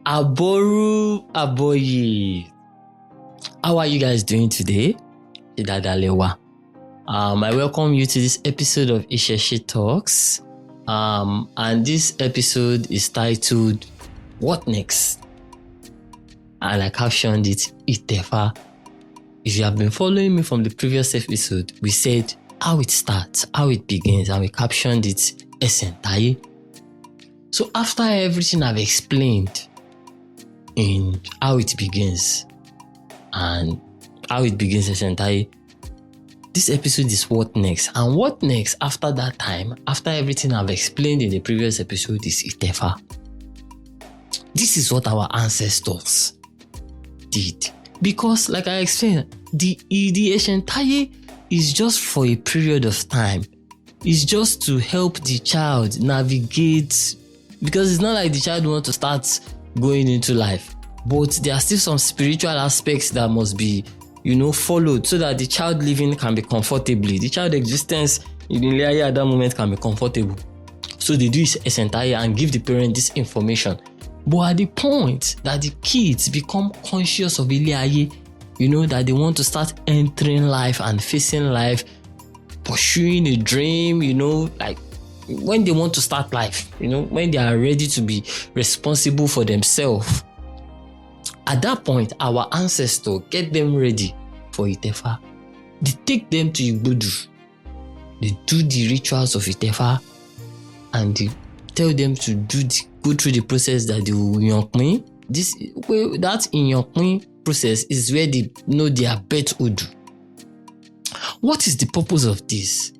Aboru Aboyi. How are you guys doing today? Idadalewa. I welcome you to this episode of Isheshe Talks. And this episode is titled What Next? And I captioned it Itefa. If you have been following me from the previous episode, we said how it starts, how it begins, and we captioned it Esentaye. So after everything I've explained in how it begins and how it begins Esentaye, this episode is what next. And what next after that time, after everything I've explained in the previous episode, is Itefa. This is what our ancestors did. Because like I explained, the Esentaye is just for a period of time. It's just to help the child navigate, because it's not like the child wants to start going into life, but there are still some spiritual aspects that must be, followed so that the child living can be comfortably. The child existence in the area at that moment can be comfortable. So they do Esentaye and give the parent this information. But at the point that the kids become conscious of Iliaye, that they want to start entering life and facing life, pursuing a dream, like when they want to start life, when they are ready to be responsible for themselves. At that point, our ancestors get them ready for Itefa. They take them to Igbodu. They do the rituals of Itefa and they tell them to go through the process that they will Inyokpin. That Inyokpin process is where they know their birth Odu. What is the purpose of this?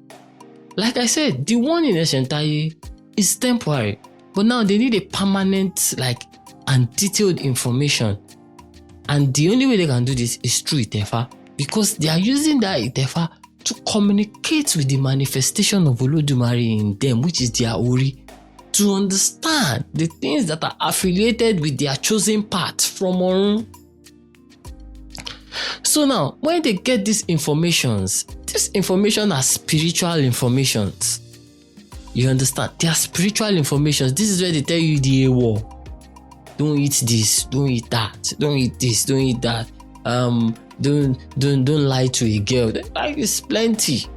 Like I said, the one in Esentaye is temporary, but now they need a permanent, and detailed information. And the only way they can do this is through Itefa, because they are using that Itefa to communicate with the manifestation of Olodumare in them, which is their Ori, to understand the things that are affiliated with their chosen path from Orun. So now, when they get these informations are spiritual informations. You understand? They are spiritual informations. This is where they tell you the war. Don't eat this, don't eat that, don't eat this, don't eat that. Don't lie to a girl. It's plenty.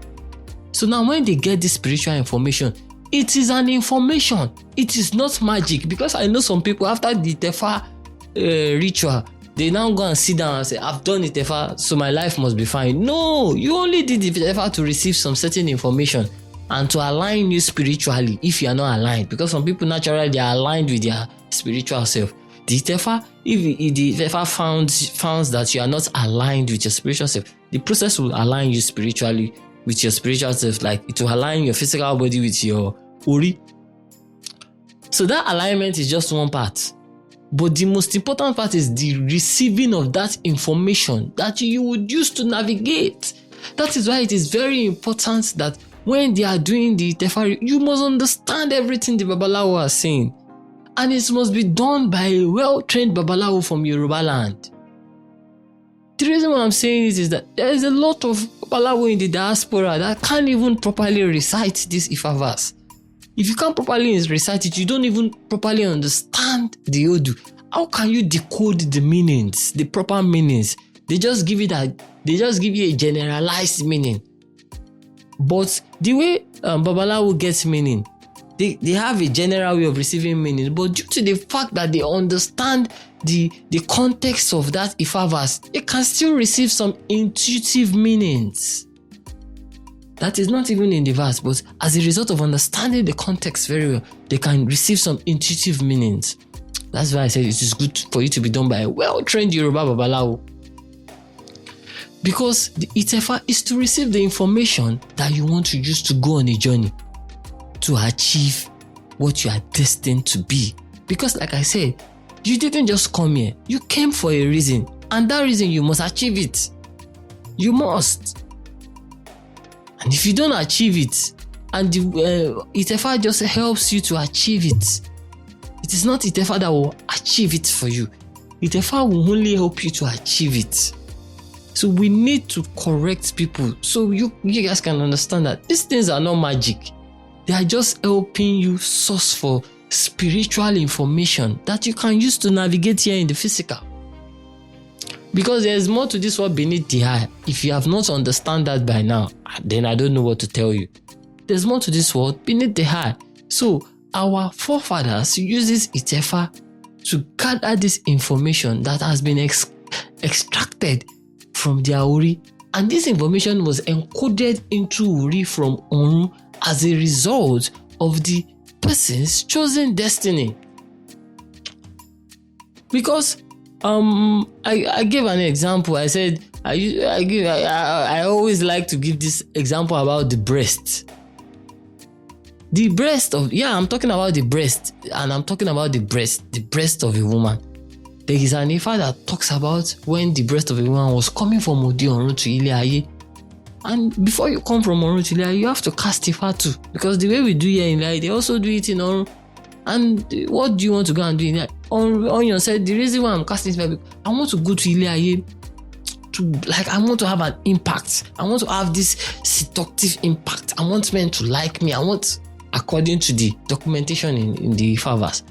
So now when they get this spiritual information, it is an information. It is not magic. Because I know some people after the Itefa ritual, they now go and sit down and say, I've done Itefa, so my life must be fine. No, you only did Itefa to receive some certain information and to align you spiritually if you are not aligned. Because some people naturally they are aligned with their spiritual self. The Itefa, if the Itefa found that you are not aligned with your spiritual self, the process will align you spiritually with your spiritual self, like it will align your physical body with your Ori. So that alignment is just one part. But the most important part is the receiving of that information that you would use to navigate. That is why it is very important that when they are doing the Itefa, you must understand everything the Babalawo are saying. And it must be done by a well-trained Babalawo from Yoruba land. The reason why I'm saying this is that there is a lot of Babalawo in the diaspora that can't even properly recite this Ifa verse. If you can't properly recite it, you don't even properly understand the Odu. How can you decode the meanings, the proper meanings? They just give you a generalized meaning. But the way Babalawo gets meaning, they have a general way of receiving meaning. But due to the fact that they understand the context of that Ifa verse, they can still receive some intuitive meanings. That is not even in the verse, but as a result of understanding the context very well, they can receive some intuitive meanings. That's why I said it is good for you to be done by a well-trained Yoruba Babalawo. Because the Itefa is to receive the information that you want to use to go on a journey to achieve what you are destined to be. Because like I said, you didn't just come here. You came for a reason. And that reason, you must achieve it. You must. And if you don't achieve it, and the Itefa just helps you to achieve it, it is not Itefa that will achieve it for you. Itefa will only help you to achieve it. So we need to correct people so you guys can understand that these things are not magic. They are just helping you source for spiritual information that you can use to navigate here in the physical. Because there's more to this world beneath the eye. If you have not understand that by now, then I don't know what to tell you. There's more to this world beneath the eye. So our forefathers use this Itefa to gather this information that has been extracted from their Ori. And this information was encoded into Ori from Orun as a result of the person's chosen destiny. Because I gave an example. I said I always like to give this example about the breast. The breast of I'm talking about the breast, and I'm talking about the breast of a woman. There is an Ifa that talks about when the breast of a woman was coming from Odi Orun to Ile Aye. And before you come from Orun to Ile Aye, you have to cast Ifa too, because the way we do here in Ile Aye, they also do it in Orun. And what do you want to go and do in Ile Aye? On your side, the reason why I'm casting Ifa, I want to go to Ile Aye I want to have an impact. I want to have this seductive impact. I want men to like me. I want, according to the documentation in the Ifa verse.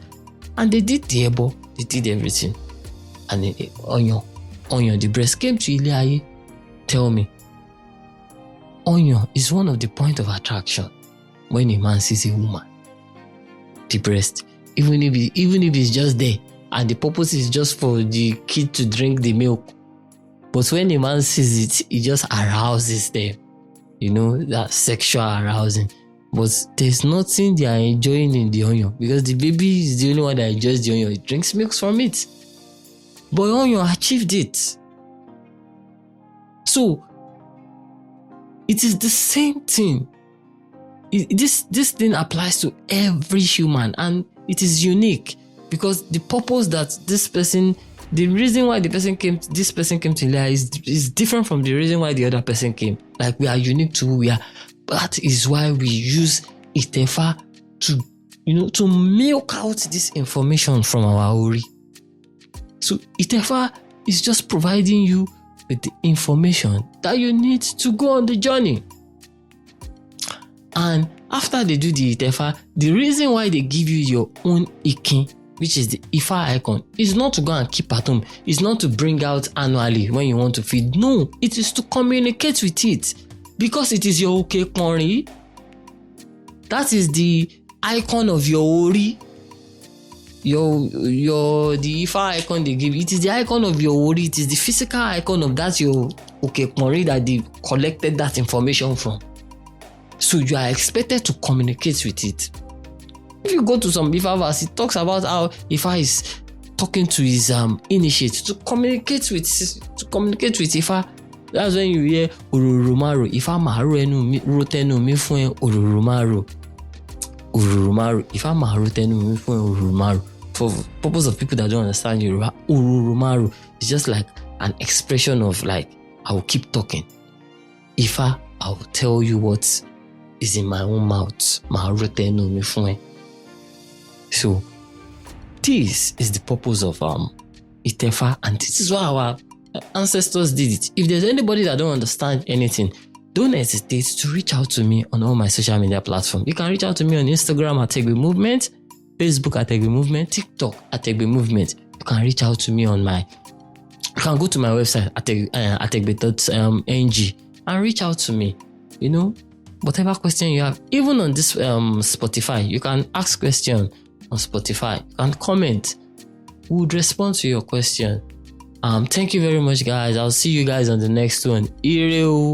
And they did the ebo, they did everything. And Onion, the breast came to Ile Aye. Tell me, Onion is one of the points of attraction when a man sees a woman. The breast, even if it's just there, and the purpose is just for the kid to drink the milk. But when a man sees it, it just arouses them. That sexual arousing. But there's nothing they are enjoying in the onion, because the baby is the only one that enjoys the onion. It drinks milk from it. But onion achieved it. So it is the same thing. This thing applies to every human, and it is unique, because the purpose that the reason why this person came to Ile Aye is different from the reason why the other person came. Like, we are unique to who we are. That is why we use Itefa to milk out this information from our Ori. So Itefa is just providing you with the information that you need to go on the journey. And after they do the Itefa, the reason why they give you your own Ikin, which is the Ifa icon, is not to go and keep at home. It's not to bring out annually when you want to feed. No, it is to communicate with it. Because it is your Okekonri. That is the icon of your Ori. The Ifa icon they give. It is the icon of your Ori. It is the physical icon of that your Okekonri that they collected that information from. So you are expected to communicate with it. If you go to some Ifa verse, it talks about how Ifa is talking to his initiate to communicate with Ifa. That's when you hear Ururumaru. Ifa maru enu rotenu mi fun Ururumaru. Ifa maru tenu mi fun Ururumaru. For purpose of people that don't understand Yoruba, Ururumaru is just like an expression of I will keep talking. Ifa, I will tell you what is in my own mouth. Maru tenu mi fun. So this is the purpose of Itefa, and this is why our ancestors did it. If there's anybody that don't understand anything, don't hesitate to reach out to me on all my social media platforms. You can reach out to me on Instagram at Tegbe Movement, Facebook at Tegbe Movement, TikTok at Tegbe Movement. You can reach out to me you can go to my website at tegbe.ng and reach out to me. Whatever question you have, even on this Spotify, you can ask questions on Spotify and comment. We would respond to your question. Thank you very much, guys. I'll see you guys on the next one. Ireu.